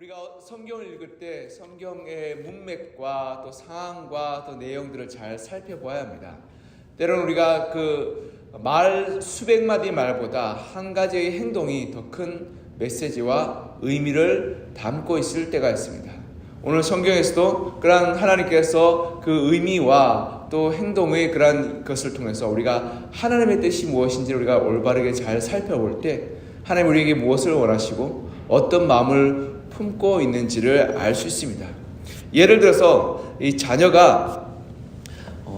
우리가 성경을 읽을 때 성경의 문맥과 또 상황과 또 내용들을 잘 살펴봐야 합니다. 때로는 우리가 그 말 수백 마디 말보다 한 가지의 행동이 더 큰 메시지와 의미를 담고 있을 때가 있습니다. 오늘 성경에서도 그러한 하나님께서 그 의미와 또 행동의 그러한 것을 통해서 우리가 하나님의 뜻이 무엇인지 우리가 올바르게 잘 살펴볼 때 하나님 우리에게 무엇을 원하시고 어떤 마음을 품고 있는지를 알 수 있습니다. 예를 들어서 이 자녀가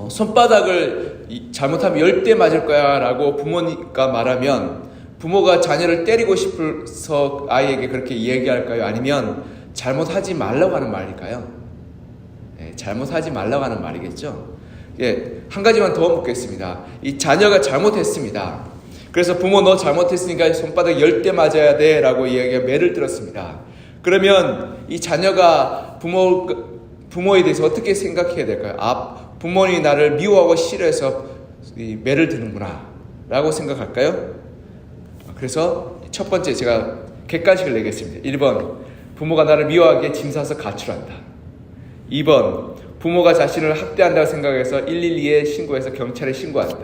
손바닥을 잘못하면 10대 맞을 거야 라고 부모가 말하면 부모가 자녀를 때리고 싶어서 아이에게 그렇게 이야기할까요? 아니면 잘못하지 말라고 하는 말일까요? 잘못하지 말라고 하는 말이겠죠. 한 가지만 더 묻겠습니다. 이 자녀가 잘못했습니다. 그래서 부모 너 잘못했으니까 손바닥 10대 맞아야 돼 라고 이야기가 매를 들었습니다. 그러면 이 자녀가 부모에 대해서 어떻게 생각해야 될까요? 부모님이 나를 미워하고 싫어해서 매를 드는구나 라고 생각할까요? 그래서 첫 번째 제가 객관식을 내겠습니다. 1번 부모가 나를 미워하기에 짐 싸서 가출한다. 2번 부모가 자신을 학대한다고 생각해서 112에 신고해서 경찰에 신고한다.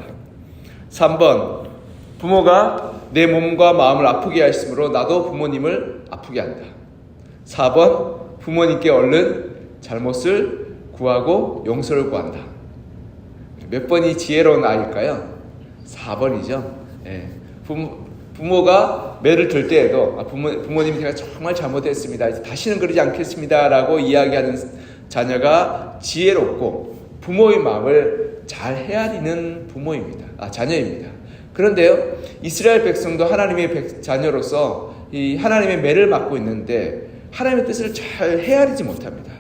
3번 부모가 내 몸과 마음을 아프게 하심으로 나도 부모님을 아프게 한다. 4번 부모님께 얼른 잘못을 구하고 용서를 구한다. 몇 번이 지혜로운 아이일까요? 4번이죠. 부모가 매를 들 때에도 부모님 제가 정말 잘못했습니다. 이제 다시는 그러지 않겠습니다 라고 이야기하는 자녀가 지혜롭고 부모의 마음을 잘 헤아리는 자녀입니다. 그런데요, 이스라엘 백성도 하나님의 자녀로서 이 하나님의 매를 맞고 있는데 하나님의 뜻을 잘 헤아리지 못합니다.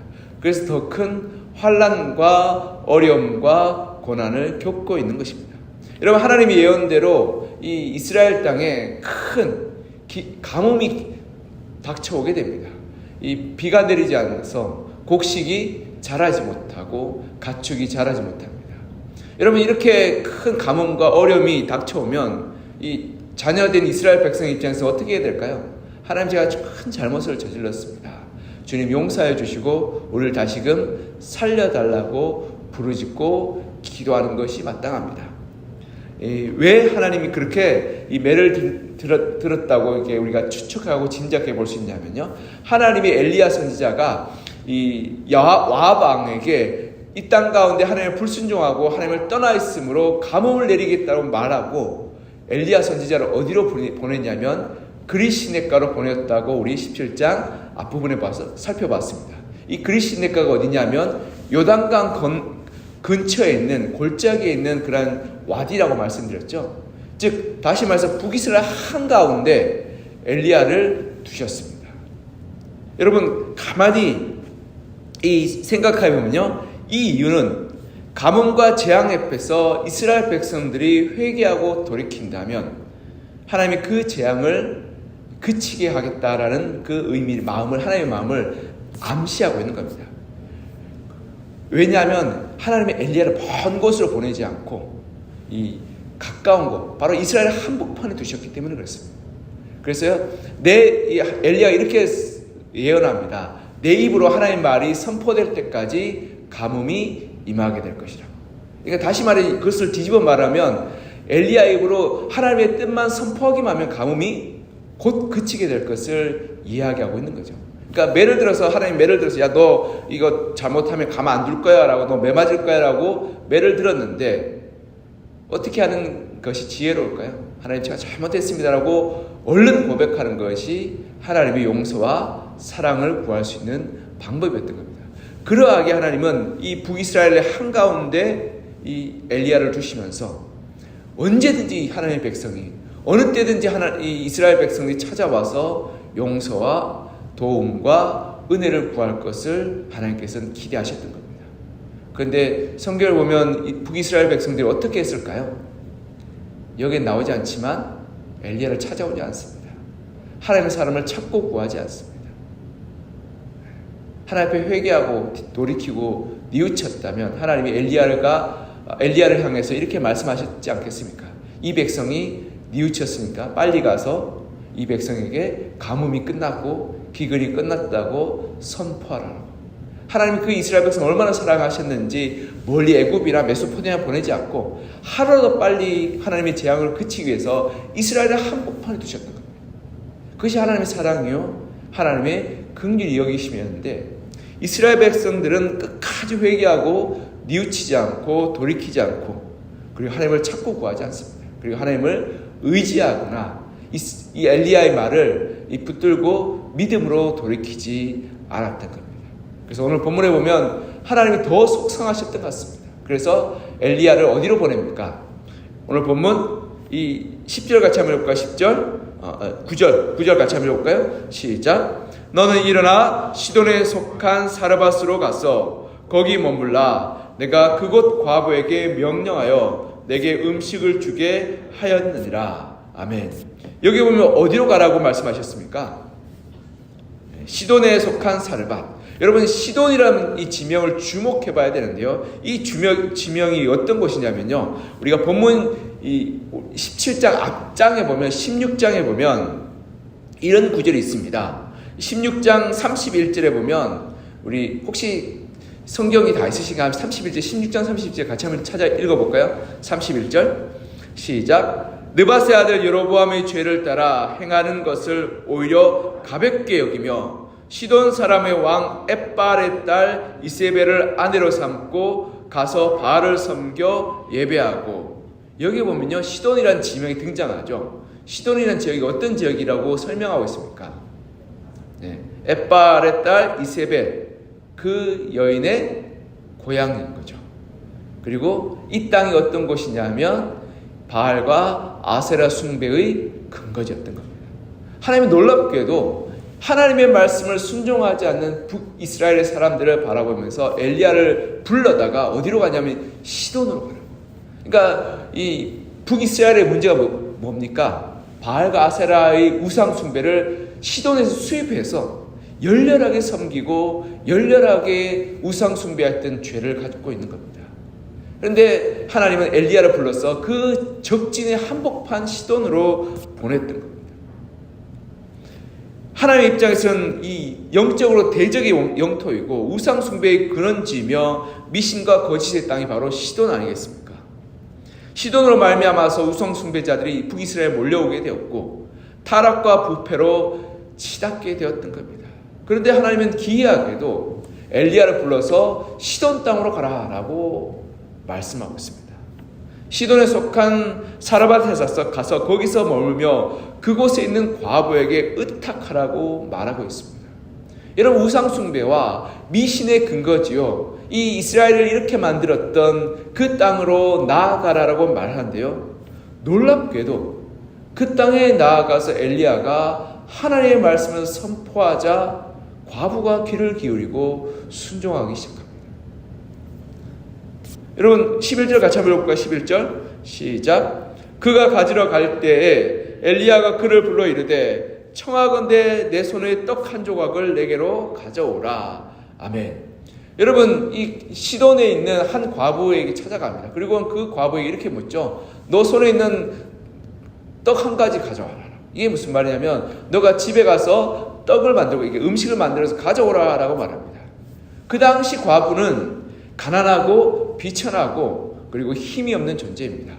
그래서 더 큰 환난과 어려움과 고난을 겪고 있는 것입니다. 여러분, 하나님의 예언대로 이 이스라엘 땅에 큰 가뭄이 닥쳐오게 됩니다. 이 비가 내리지 않아서 곡식이 자라지 못하고 가축이 자라지 못합니다. 여러분, 이렇게 큰 가뭄과 어려움이 닥쳐오면 이 자녀된 이스라엘 백성 입장에서 어떻게 해야 될까요? 하나님, 제가 큰 잘못을 저질렀습니다. 주님 용서해 주시고 우리를 다시금 살려달라고 부르짖고 기도하는 것이 마땅합니다. 왜 하나님이 그렇게 이 매를 들었다고 이렇게 우리가 추측하고 짐작해 볼 수 있냐면요, 하나님의 엘리야 선지자가 이 와합 왕에게 이 땅 가운데 하나님을 불순종하고 하나님을 떠나 있으므로 가뭄을 내리겠다고 말하고 엘리야 선지자를 어디로 보냈냐면 그리시네가로 보냈다고 우리 17장 앞부분에 살펴봤습니다. 이 그리시네가가 어디냐면 요단강 근처에 있는 골짜기에 있는 그런 와디라고 말씀드렸죠. 즉 다시 말해서 북이스라엘 한가운데 엘리야를 두셨습니다. 여러분, 가만히 생각해 보면요, 이 이유는 가뭄과 재앙 앞에서 이스라엘 백성들이 회개하고 돌이킨다면 하나님이 그 재앙을 그치게 하겠다라는 그 하나님의 마음을 암시하고 있는 겁니다. 왜냐하면 하나님의 엘리야를 먼 곳으로 보내지 않고 이 가까운 곳, 바로 이스라엘 한복판에 두셨기 때문에 그렇습니다. 그래서요, 엘리야가 이렇게 예언합니다. 내 입으로 하나님의 말이 선포될 때까지 가뭄이 임하게 될 것이라고. 그러니까 다시 말해 그것을 뒤집어 말하면 엘리야 입으로 하나님의 뜻만 선포하기만 하면 가뭄이 곧 그치게 될 것을 이야기하고 있는 거죠. 그러니까 하나님 매를 들어서 야, 너 이거 잘못하면 가만 안 둘 거야 라고, 너 매 맞을 거야 라고 매를 들었는데 어떻게 하는 것이 지혜로울까요? 하나님, 제가 잘못했습니다 라고 얼른 고백하는 것이 하나님의 용서와 사랑을 구할 수 있는 방법이었던 겁니다. 그러하게 하나님은 이 북이스라엘의 한가운데 이 엘리야를 두시면서 언제든지 하나님의 백성이 어느 때든지 이 이스라엘 백성이 찾아와서 용서와 도움과 은혜를 구할 것을 하나님께서는 기대하셨던 겁니다. 그런데 성경을 보면 이 북이스라엘 백성들이 어떻게 했을까요? 여기에 나오지 않지만 엘리야를 찾아오지 않습니다. 하나님의 사람을 찾고 구하지 않습니다. 하나님 앞에 회개하고 돌이키고 뉘우쳤다면 하나님이 엘리야를 향해서 이렇게 말씀하셨지 않겠습니까? 이 백성이 뉘우쳤으니까 빨리 가서 이 백성에게 가뭄이 끝났고 기근이 끝났다고 선포하라고. 하나님이 그 이스라엘 백성을 얼마나 사랑하셨는지 멀리 애굽이나 메소포타미아 보내지 않고 하루라도 빨리 하나님의 재앙을 그치기 위해서 이스라엘을 한복판에 두셨던 겁니다. 그것이 하나님의 사랑이요 하나님의 긍휼히 여기심이었는데, 이스라엘 백성들은 끝까지 회개하고 뉘우치지 않고 돌이키지 않고, 그리고 하나님을 찾고 구하지 않습니다. 그리고 하나님을 의지하거나 이 엘리야의 말을 붙들고 믿음으로 돌이키지 않았던 겁니다. 그래서 오늘 본문에 보면 하나님이 더 속상하셨던 것 같습니다. 그래서 엘리야를 어디로 보냅니까? 오늘 본문 이 10절 같이 한번 해볼까요? 10절 9절 같이 한번 해볼까요? 시작. 너는 일어나 시돈에 속한 사르밧으로 가서 거기 머물라. 내가 그곳 과부에게 명령하여 내게 음식을 주게 하였느니라. 아멘. 여기 보면 어디로 가라고 말씀하셨습니까? 시돈에 속한 사르밧. 여러분, 시돈이라는 이 지명을 주목해 봐야 되는데요. 이 지명이 어떤 곳이냐면요. 우리가 본문 이 17장 앞장에 보면 16장에 보면 이런 구절이 있습니다. 16장 31절에 보면 우리 혹시 성경이 다 있으신가? 31절, 16장 31절 같이 한번 찾아 읽어볼까요? 31절 시작. 느밧의 아들 여로보암의 죄를 따라 행하는 것을 오히려 가볍게 여기며 시돈 사람의 왕 엣발의 딸 이세벨을 아내로 삼고 가서 바알을 섬겨 예배하고. 여기 보면요, 시돈이라는 지명이 등장하죠. 시돈이라는 지역이 어떤 지역이라고 설명하고 있습니까? 엣발의 딸 이세벨, 그 여인의 고향인 거죠. 그리고 이 땅이 어떤 곳이냐면 바알과 아세라 숭배의 근거지였던 겁니다. 하나님이 놀랍게도 하나님의 말씀을 순종하지 않는 북이스라엘의 사람들을 바라보면서 엘리야를 불러다가 어디로 가냐면 시돈으로 가요. 그러니까 이 북이스라엘의 문제가 뭡니까? 바알과 아세라의 우상 숭배를 시돈에서 수입해서 열렬하게 섬기고 열렬하게 우상 숭배했던 죄를 가지고 있는 겁니다. 그런데 하나님은 엘리야를 불러서 그 적진의 한복판 시돈으로 보냈던 겁니다. 하나님의 입장에서는 이 영적으로 대적의 영토이고 우상 숭배의 근원지며 미신과 거짓의 땅이 바로 시돈 아니겠습니까? 시돈으로 말미암아서 우상 숭배자들이 북이스라엘에 몰려오게 되었고 타락과 부패로 치닫게 되었던 겁니다. 그런데 하나님은 기이하게도 엘리야를 불러서 시돈 땅으로 가라라고 말씀하고 있습니다. 시돈에 속한 사르밧에 가서 거기서 머물며 그곳에 있는 과부에게 의탁하라고 말하고 있습니다. 여러분, 우상숭배와 미신의 근거지요, 이 이스라엘을 이렇게 만들었던 그 땅으로 나아가라라고 말하는데요, 놀랍게도 그 땅에 나아가서 엘리야가 하나님의 말씀을 선포하자 과부가 귀를 기울이고 순종하기 시작합니다. 여러분, 11절 같이 한번 볼까요? 11절 시작. 그가 가지러 갈 때에 엘리야가 그를 불러 이르되 청하건대 내 손에 떡 한 조각을 내게로 가져오라. 아멘. 여러분, 이 시돈에 있는 한 과부에게 찾아갑니다. 그리고 그 과부에게 이렇게 묻죠. 너 손에 있는 떡 한 가지 가져와라. 이게 무슨 말이냐면 너가 집에 가서 떡을 만들고 이게 음식을 만들어서 가져오라라고 말합니다. 그 당시 과부는 가난하고 비천하고 그리고 힘이 없는 존재입니다.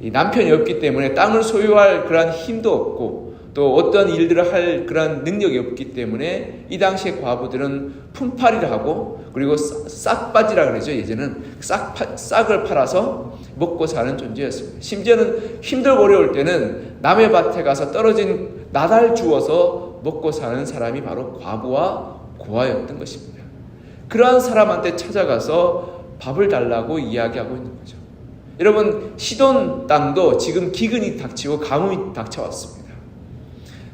이 남편이 없기 때문에 땅을 소유할 그런 힘도 없고 또 어떤 일들을 할 그런 능력이 없기 때문에 이 당시의 과부들은 품팔이를 하고 그리고 싹바지라 그러죠. 예전에는 싹을 팔아서 먹고 사는 존재였습니다. 심지어는 힘들고 어려울 때는 남의 밭에 가서 떨어진 나달 주워서 먹고 사는 사람이 바로 과부와 고아였던 것입니다. 그러한 사람한테 찾아가서 밥을 달라고 이야기하고 있는 거죠. 여러분, 시돈 땅도 지금 기근이 닥치고 가뭄이 닥쳐왔습니다.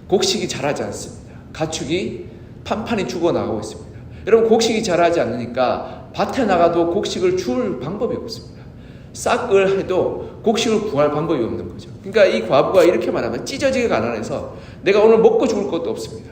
곡식이 자라지 않습니다. 가축이 판판이 죽어나가고 있습니다. 여러분, 곡식이 자라지 않으니까 밭에 나가도 곡식을 줄 방법이 없습니다. 싹을 해도 곡식을 구할 방법이 없는 거죠. 그러니까 이 과부가 이렇게 말하면 찢어지게 가난해서 내가 오늘 먹고 죽을 것도 없습니다.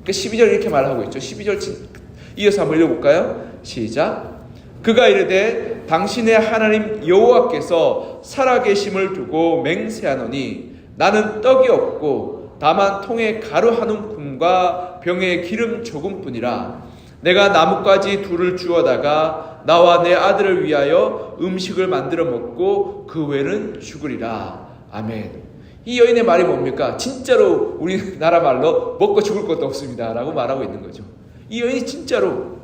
그러니까 12절 이렇게 말하고 있죠. 12절 이어서 한번 읽어볼까요? 시작. 그가 이르되 당신의 하나님 여호와께서 살아계심을 두고 맹세하노니 나는 떡이 없고 다만 통에 가루 한 움큼과 품과 병에 기름 조금뿐이라. 내가 나뭇가지 둘을 주어다가 나와 내 아들을 위하여 음식을 만들어 먹고 그 외는 죽으리라. 아멘. 이 여인의 말이 뭡니까? 진짜로 우리나라 말로 먹고 죽을 것도 없습니다 라고 말하고 있는 거죠. 이 여인이 진짜로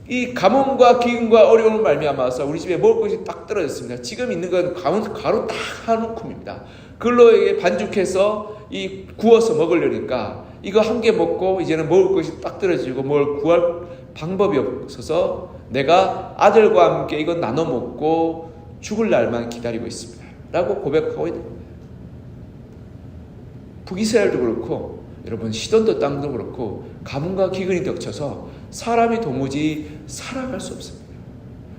이 가뭄과 기근과 어려움을 말미암아서 우리 집에 먹을 것이 딱 떨어졌습니다. 지금 있는 건 가루 딱 한 움큼입니다. 그걸로 반죽해서 구워서 먹으려니까 이거 한 개 먹고 이제는 먹을 것이 딱 떨어지고 뭘 구할 방법이 없어서 내가 아들과 함께 이거 나눠 먹고 죽을 날만 기다리고 있습니다 라고 고백하고 있는 겁니다. 북이스라엘도 그렇고 여러분 시돈도 땅도 그렇고 가뭄과 기근이 덮쳐서 사람이 도무지 살아갈 수 없습니다.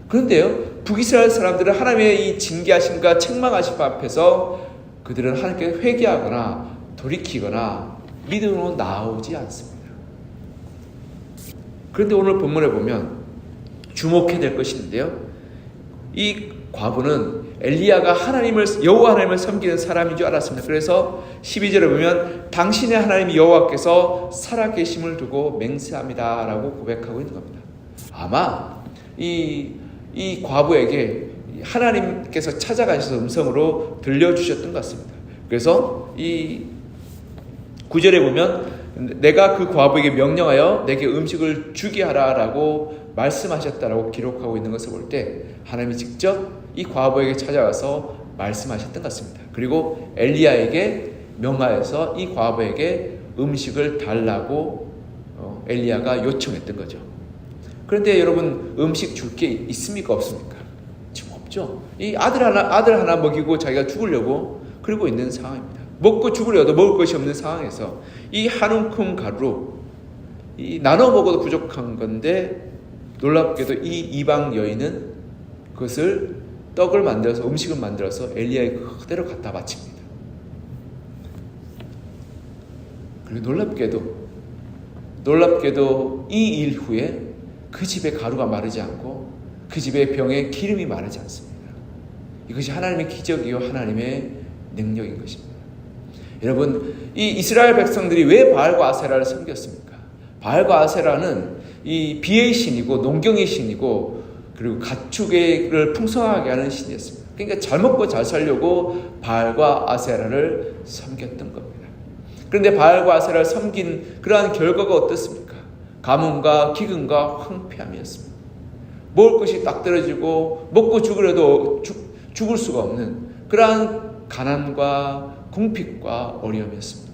그런데요, 북이스라엘 사람들은 하나님의 이 징계하심과 책망하심 앞에서 그들은 하나님께 회개하거나 돌이키거나 믿음으로 나오지 않습니다. 그런데 오늘 본문에 보면 주목해야 될 것이 있는데요, 이 과부는 엘리야가 여호와 하나님을 섬기는 사람인 줄 알았습니다. 그래서 12절에 보면 당신의 하나님 여호와께서 살아계심을 두고 맹세합니다 라고 고백하고 있는 겁니다. 아마 이 과부에게 하나님께서 찾아가셔서 음성으로 들려주셨던 것 같습니다. 그래서 이 9절에 보면 내가 그 과부에게 명령하여 내게 음식을 주게 하라 라고 말씀하셨다라고 기록하고 있는 것을 볼 때 하나님이 직접 이 과부에게 찾아와서 말씀하셨던 것 같습니다. 그리고 엘리야에게 명하여서 이 과부에게 음식을 달라고 엘리야가 요청했던 거죠. 그런데 여러분, 음식 줄 게 있습니까 없습니까? 지금 없죠. 이 아들 하나 먹이고 자기가 죽으려고 그러고 있는 상황입니다. 먹고 죽으려도 먹을 것이 없는 상황에서 이 한 움큼 가루로 나눠 먹어도 부족한 건데 놀랍게도 이 이방 여인은 그것을 떡을 만들어서 음식을 만들어서 엘리야에게 그대로 갖다 바칩니다. 그리고 놀랍게도 이 일 후에 그 집에 가루가 마르지 않고 그 집에 병에 기름이 마르지 않습니다. 이것이 하나님의 기적이요 하나님의 능력인 것입니다. 여러분, 이 이스라엘 백성들이 왜 바알과 아세라를 섬겼습니까? 바알과 아세라는 이 비의 신이고 농경의 신이고 그리고 가축을 풍성하게 하는 신이었습니다. 그러니까 잘 먹고 잘 살려고 바알과 아세라를 섬겼던 겁니다. 그런데 바알과 아세라를 섬긴 그러한 결과가 어떻습니까? 가뭄과 기근과 황폐함이었습니다. 먹을 것이 딱 떨어지고 먹고 죽으려도 죽을 수가 없는 그러한 가난과 궁핍과 어려움이었습니다.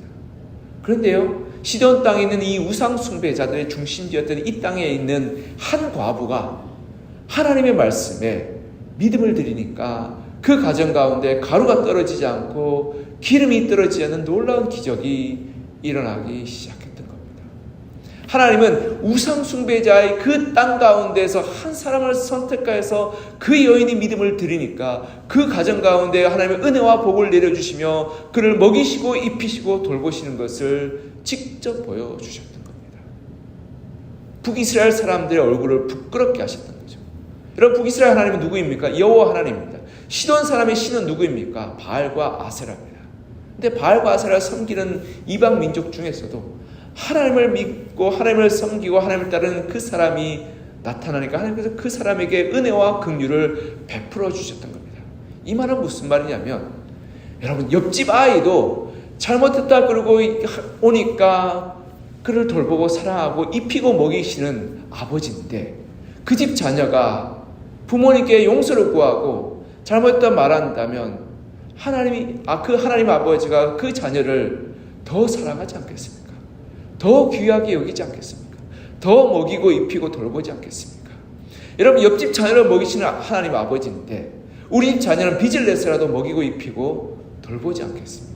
그런데요, 시돈 땅에 있는 이 우상 숭배자들의 중심지였던 이 땅에 있는 한 과부가 하나님의 말씀에 믿음을 드리니까 그 가정 가운데 가루가 떨어지지 않고 기름이 떨어지지 않는 놀라운 기적이 일어나기 시작했던 겁니다. 하나님은 우상 숭배자의 그 땅 가운데서 한 사람을 선택하여서 그 여인이 믿음을 드리니까 그 가정 가운데 하나님의 은혜와 복을 내려주시며 그를 먹이시고 입히시고 돌보시는 것을 직접 보여주셨던 겁니다. 북이스라엘 사람들의 얼굴을 부끄럽게 하셨던 거죠. 여러분, 북이스라엘 하나님은 누구입니까? 여호와 하나님입니다. 시돈 사람의 신은 누구입니까? 바알과 아세라입니다. 근데 바알과 아세라를 섬기는 이방 민족 중에서도 하나님을 믿고 하나님을 섬기고 하나님을 따르는 그 사람이 나타나니까 하나님께서 그 사람에게 은혜와 긍휼을 베풀어 주셨던 겁니다. 이 말은 무슨 말이냐면, 여러분, 옆집 아이도 잘못했다 그러고 오니까 그를 돌보고 사랑하고 입히고 먹이시는 아버지인데 그 집 자녀가 부모님께 용서를 구하고 잘못했다 말한다면 그 하나님 아버지가 그 자녀를 더 사랑하지 않겠습니까? 더 귀하게 여기지 않겠습니까? 더 먹이고 입히고 돌보지 않겠습니까? 여러분, 옆집 자녀를 먹이시는 하나님 아버지인데 우리 집 자녀는 빚을 내서라도 먹이고 입히고 돌보지 않겠습니까?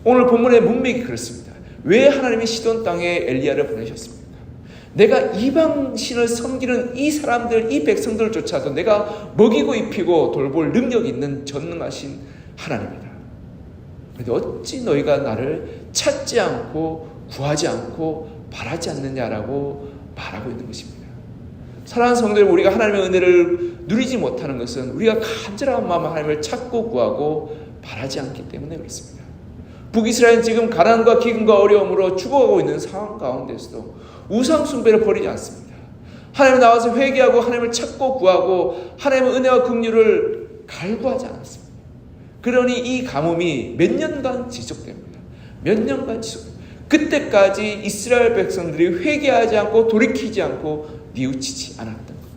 오늘 본문의 문맥이 그렇습니다. 왜 하나님이 시돈 땅에 엘리야를 보내셨습니까? 내가 이방 신을 섬기는 이 사람들, 이 백성들조차도 내가 먹이고 입히고 돌볼 능력 있는 전능하신 하나님이다. 그런데 어찌 너희가 나를 찾지 않고 구하지 않고 바라지 않느냐라고 말하고 있는 것입니다. 사랑하는 성도들, 우리가 하나님의 은혜를 누리지 못하는 것은 우리가 간절한 마음으로 하나님을 찾고 구하고 바라지 않기 때문에 그렇습니다. 북이스라엘은 지금 가난과 기근과 어려움으로 죽어가고 있는 상황 가운데서도 우상 숭배를 버리지 않습니다. 하나님 나와서 회개하고 하나님을 찾고 구하고 하나님의 은혜와 긍휼을 갈구하지 않았습니다. 그러니 이 가뭄이 몇 년간 지속됩니다. 몇 년간 지속됩니다. 그때까지 이스라엘 백성들이 회개하지 않고 돌이키지 않고 뉘우치지 않았던 겁니다.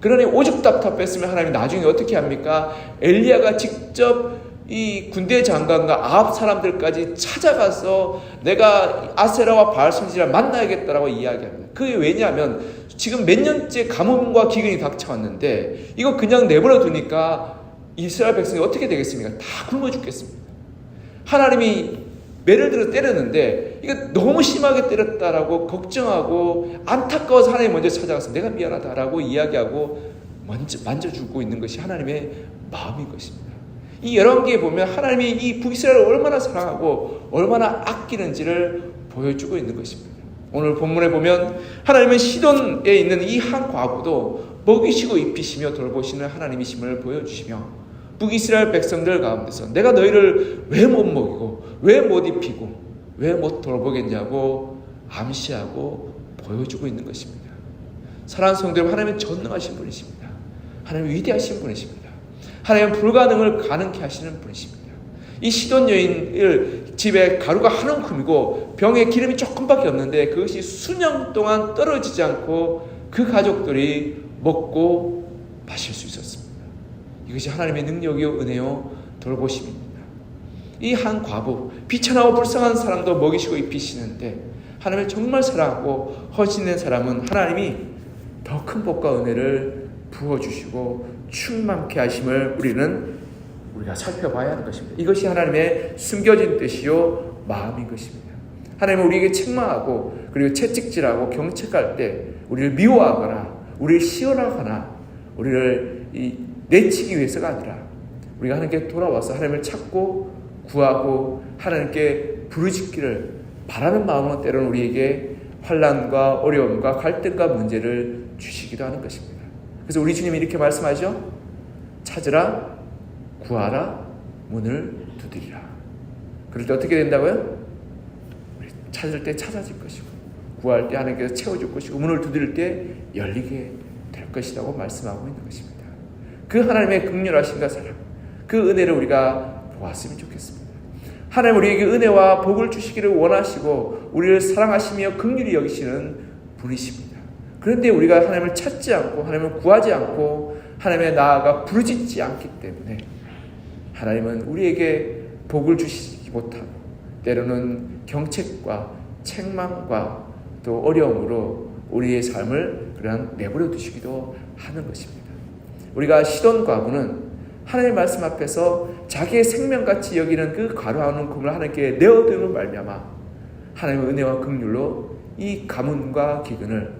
그러니 오죽 답답했으면 하나님이 나중에 어떻게 합니까? 엘리야가 직접 이 군대 장관과 아합 사람들까지 찾아가서 내가 아세라와 바알 선지자를 만나야겠다라고 이야기합니다. 그게 왜냐하면 지금 몇 년째 가뭄과 기근이 닥쳐왔는데 이거 그냥 내버려 두니까 이스라엘 백성이 어떻게 되겠습니까? 다 굶어 죽겠습니다. 하나님이 매를 들어 때렸는데 이거 너무 심하게 때렸다라고 걱정하고 안타까워서 하나님 먼저 찾아가서 내가 미안하다라고 이야기하고 먼저 만져주고 있는 것이 하나님의 마음인 것입니다. 이 열왕기에 보면 하나님이 이 북이스라엘을 얼마나 사랑하고 얼마나 아끼는지를 보여주고 있는 것입니다. 오늘 본문에 보면 하나님은 시돈에 있는 이 한 과부도 먹이시고 입히시며 돌보시는 하나님이심을 보여주시며 북이스라엘 백성들 가운데서 내가 너희를 왜 못 먹이고 왜 못 입히고 왜 못 돌보겠냐고 암시하고 보여주고 있는 것입니다. 사랑하는 성도 여러분, 하나님은 전능하신 분이십니다. 하나님은 위대하신 분이십니다. 하나님은 불가능을 가능케 하시는 분이십니다. 이 시돈 여인을 집에 가루가 한 움큼이고 병에 기름이 조금밖에 없는데 그것이 수년 동안 떨어지지 않고 그 가족들이 먹고 마실 수 있었습니다. 이것이 하나님의 능력이요 은혜요 돌보심입니다. 이 한 과부, 비천하고 불쌍한 사람도 먹이시고 입히시는데 하나님을 정말 사랑하고 헌신된 사람은 하나님이 더 큰 복과 은혜를 부어주시고 충만케 하심을 우리가 살펴봐야 하는 것입니다. 이것이 하나님의 숨겨진 뜻이요 마음인 것입니다. 하나님은 우리에게 책망하고 그리고 채찍질하고 경책할 때 우리를 미워하거나 우리를 시원하거나 우리를 내치기 위해서가 아니라 우리가 하나님께 돌아와서 하나님을 찾고 구하고 하나님께 부르짖기를 바라는 마음으로 때로는 우리에게 환난과 어려움과 갈등과 문제를 주시기도 하는 것입니다. 그래서 우리 주님이 이렇게 말씀하죠. 찾으라, 구하라, 문을 두드리라. 그럴 때 어떻게 된다고요? 찾을 때 찾아질 것이고 구할 때 하나님께서 채워줄 것이고 문을 두드릴 때 열리게 될 것이라고 말씀하고 있는 것입니다. 그 하나님의 긍휼하심과 사랑, 그 은혜를 우리가 보았으면 좋겠습니다. 하나님 우리에게 은혜와 복을 주시기를 원하시고 우리를 사랑하시며 긍휼히 여기시는 분이십니다. 그런데 우리가 하나님을 찾지 않고 하나님을 구하지 않고 하나님의 나아가 부르짖지 않기 때문에 하나님은 우리에게 복을 주시지 못하고 때로는 경책과 책망과 또 어려움으로 우리의 삶을 그냥 내버려 두시기도 하는 것입니다. 우리가 시돈 과부는 하나님의 말씀 앞에서 자기의 생명같이 여기는 그 가루 한 움큼을 하나님께 내어드림을 말미암아 하나님의 은혜와 긍휼로 이 가뭄과 기근을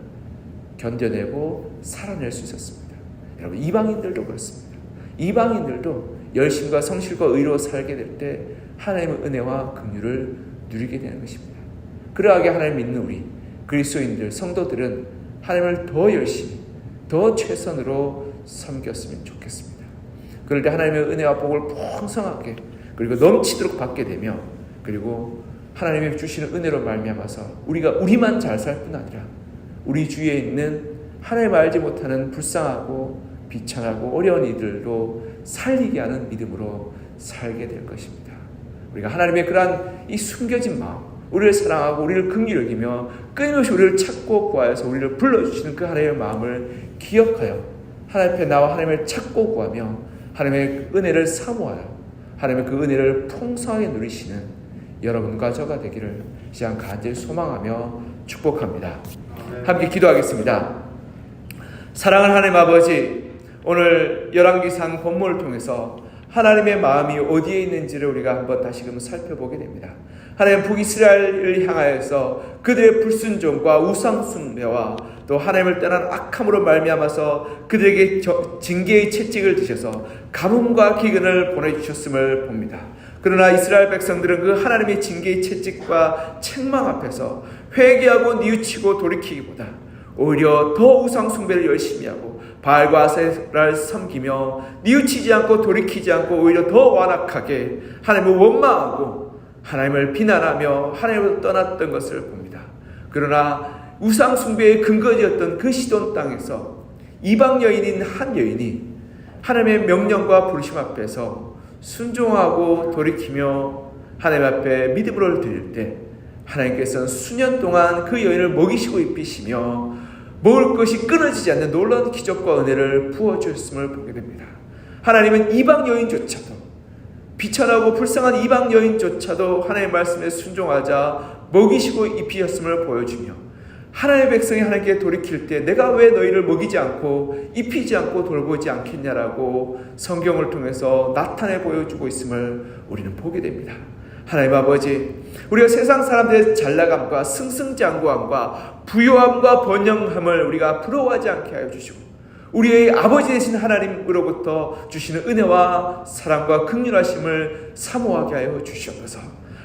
견뎌내고 살아낼 수 있었습니다. 여러분, 이방인들도 그렇습니다. 이방인들도 열심과 성실과 의로 살게 될 때 하나님의 은혜와 긍휼을 누리게 되는 것입니다. 그러하게 하나님 믿는 우리 그리스도인들 성도들은 하나님을 더 열심히 더 최선으로 섬겼으면 좋겠습니다. 그럴 때 하나님의 은혜와 복을 풍성하게 그리고 넘치도록 받게 되며 그리고 하나님이 주시는 은혜로 말미암아서 우리가 우리만 잘 살 뿐 아니라 우리 주위에 있는 하나님 알지 못하는 불쌍하고 비천하고 어려운 이들도 살리게 하는 믿음으로 살게 될 것입니다. 우리가 하나님의 그러한 이 숨겨진 마음, 우리를 사랑하고 우리를 긍휼히 여기며 끊임없이 우리를 찾고 구하여서 우리를 불러주시는 그 하나님의 마음을 기억하여 하나님 앞에 나와 하나님을 찾고 구하며 하나님의 은혜를 사모하여 하나님의 그 은혜를 풍성하게 누리시는 여러분과 저가 되기를 시간 간절히 소망하며 축복합니다. 함께 기도하겠습니다. 사랑하는 하나님 아버지, 오늘 열왕기상 본문을 통해서 하나님의 마음이 어디에 있는지를 우리가 한번 다시금 살펴보게 됩니다. 하나님 북이스라엘을 향하여서 그들의 불순종과 우상숭배와 또 하나님을 떠난 악함으로 말미암아서 그들에게 징계의 채찍을 드셔서 가뭄과 기근을 보내주셨음을 봅니다. 그러나 이스라엘 백성들은 그 하나님의 징계의 채찍과 책망 앞에서 회개하고 뉘우치고 돌이키기보다 오히려 더 우상 숭배를 열심히 하고 바알과 아세라를 섬기며 뉘우치지 않고 돌이키지 않고 오히려 더 완악하게 하나님을 원망하고 하나님을 비난하며 하나님을 떠났던 것을 봅니다. 그러나 우상 숭배의 근거지였던 그 시돈 땅에서 이방 여인인 한 여인이 하나님의 명령과 부르심 앞에서 순종하고 돌이키며 하나님 앞에 믿음을 드릴 때 하나님께서는 수년 동안 그 여인을 먹이시고 입히시며 먹을 것이 끊어지지 않는 놀라운 기적과 은혜를 부어주셨음을 보게 됩니다. 하나님은 이방 여인조차도, 비천하고 불쌍한 이방 여인조차도 하나님의 말씀에 순종하자 먹이시고 입히셨음을 보여주며 하나님의 백성이 하나님께 돌이킬 때 내가 왜 너희를 먹이지 않고 입히지 않고 돌보지 않겠냐라고 성경을 통해서 나타내 보여주고 있음을 우리는 보게 됩니다. 하나님 아버지, 우리가 세상 사람들의 잘나감과 승승장구함과 부요함과 번영함을 우리가 부러워하지 않게 하여 주시고 우리의 아버지 되신 하나님으로부터 주시는 은혜와 사랑과 긍휼하심을 사모하게 하여 주시옵소서.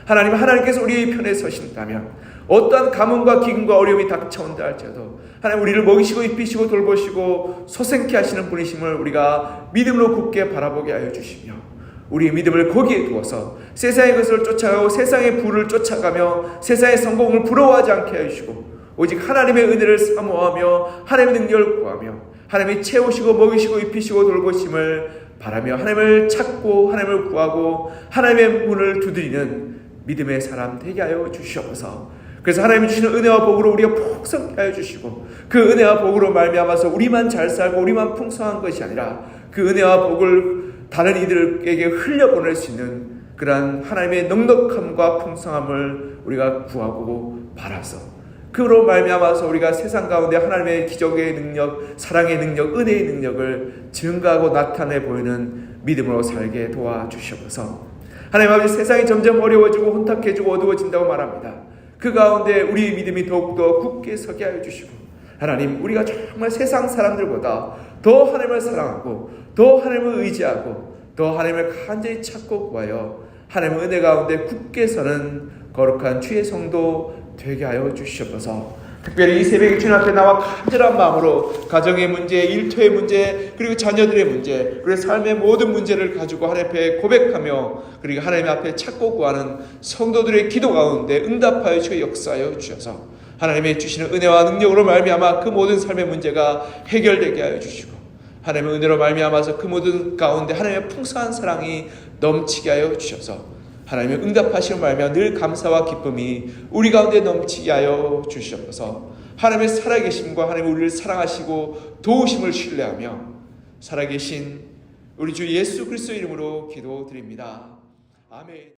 하나님께서 우리의 편에 서신다면 어떠한 가뭄과 기근과 어려움이 닥쳐온다 할지라도 하나님 우리를 먹이시고 입히시고 돌보시고 소생케 하시는 분이심을 우리가 믿음으로 굳게 바라보게 하여 주시며 우리의 믿음을 거기에 두어서 세상의 것을 쫓아가고 세상의 부를 쫓아가며 세상의 성공을 부러워하지 않게 하여 주시고 오직 하나님의 은혜를 사모하며 하나님의 능력을 구하며 하나님이 채우시고 먹이시고 입히시고 돌보심을 바라며 하나님을 찾고 하나님을 구하고 하나님의 문을 두드리는 믿음의 사람 되게 하여 주시옵소서. 그래서 하나님이 주시는 은혜와 복으로 우리가 풍성케 하여 주시고 그 은혜와 복으로 말미암아서 우리만 잘 살고 우리만 풍성한 것이 아니라 그 은혜와 복을 다른 이들에게 흘려보낼 수 있는 그러한 하나님의 넉넉함과 풍성함을 우리가 구하고 바라서 그로 말미암아서 우리가 세상 가운데 하나님의 기적의 능력, 사랑의 능력, 은혜의 능력을 증가하고 나타내 보이는 믿음으로 살게 도와주시옵소서. 하나님 아버지, 세상이 점점 어려워지고 혼탁해지고 어두워진다고 말합니다. 그 가운데 우리의 믿음이 더욱더 굳게 서게 하여 주시고 하나님, 우리가 정말 세상 사람들보다 더 하나님을 사랑하고 더 하나님을 의지하고 더 하나님을 간절히 찾고 구하여 하나님의 은혜 가운데 굳게 서는 거룩한 주의 성도 되게 하여 주시옵소서. 특별히 이 새벽에 주님 앞에 나와 간절한 마음으로 가정의 문제, 일터의 문제, 그리고 자녀들의 문제, 그리고 삶의 모든 문제를 가지고 하나님 앞에 고백하며 그리고 하나님 앞에 찾고 구하는 성도들의 기도 가운데 응답하여 주시고 역사하여 주셔서 하나님의 주시는 은혜와 능력으로 말미암아 그 모든 삶의 문제가 해결되게 하여 주시고 하나님의 은혜로 말미암아서 그 모든 가운데 하나님의 풍성한 사랑이 넘치게 하여 주셔서 하나님의 응답하시는 말미암아 늘 감사와 기쁨이 우리 가운데 넘치게 하여 주시옵소서. 하나님의 살아계심과 하나님 우리를 사랑하시고 도우심을 신뢰하며 살아계신 우리 주 예수 그리스도 이름으로 기도드립니다. 아멘.